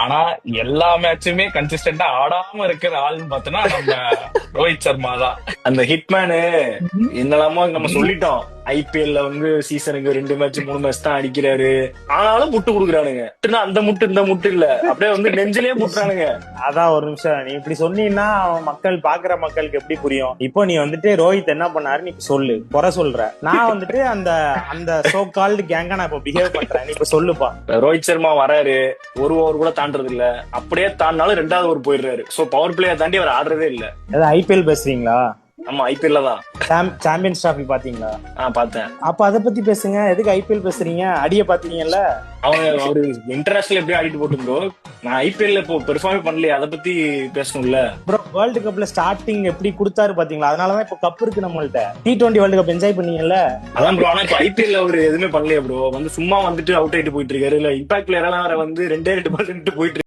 ஆனா எல்லா மேட்சுமே கன்சிஸ்டன்டா ஆடாம இருக்கிற ஆள்னு பார்த்தோன்னா நம்ம ரோஹித் சர்மா தான். அந்த ஹிட்மேனு என்னெல்லாமோ நம்ம சொல்லிட்டோம். ஐபிஎல்ல வந்து சீசனுக்கு 2 மேட்ச் 3 மேட்ச் தான் அடிக்கிறாரு, ஆனாலும் முட்டு கொடுக்குறானுங்க. அந்த முட்டு இந்த முட்டு இல்ல, அப்படியே வந்து நெஞ்சிலேயே முட்டுறானுங்க. அதான் ஒரு நிமிஷம், நீ இப்படி சொன்னீங்கன்னா மக்கள் பாக்குற மக்களுக்கு எப்படி புரியும்? இப்போ நீ வந்துட்டு ரோஹித் என்ன பண்ணாரு நீ சொல்லு, குறை சொல்ற. நான் வந்துட்டு அந்த அந்த சோ கால்டு கேங்கா நான் இப்ப பிஹேவ் பண்றேன், நீ இப்ப சொல்லுப்பா. ரோஹித் சர்மா வராரு, ஒரு ஓவர் கூட தாண்டறது இல்ல, அப்படியே தாண்டினாலும் 2வது ஓவர் போயிடுறாரு. சோ பவர் பிளேயை தாண்டி அவர் ஆடுறதே இல்ல. ஏதாவது ஐபிஎல் பேசுறீங்களா? ஆமா, ஐபிஎல்ல தான். சாம்பியன்ஸ் டிராஃபி பாத்தீங்களா? பார்த்தேன். அப்ப அதை பத்தி பேசுங்க, எதுக்கு ஐபிஎல் பேசுறீங்க? அடிய பாத்தீங்கல்ல. அவரு இன்டர்நேஷனல் எப்படியும் ஆடிட்டு போட்டு, நான் ஐபிஎல்ல இப்போ பெர்ஃபார்ம் பண்ணலையே, அதை பத்தி பேசணும்ல ப்ரோ. வேர்ல்டு கப்ல ஸ்டார்டிங் எப்படி கொடுத்தாரு பாத்தீங்களா? அதனாலதான் இப்ப கப் இருக்கு நம்மள்ட்ட. T20 world cup enjoy பண்ணீங்கல்ல. அதான் ப்ரோ. ஆனா இப்ப ஐபிஎல்ல அவரு எதுவுமே பண்ணலையே ப்ரோ. வந்து சும்மா வந்துட்டு அவுட் ஆயிட்டு போயிட்டு இருக்காரு. இல்ல இம்பாக்ட் பிளேயர் எல்லாம் வந்து 2 பால் போயிட்டு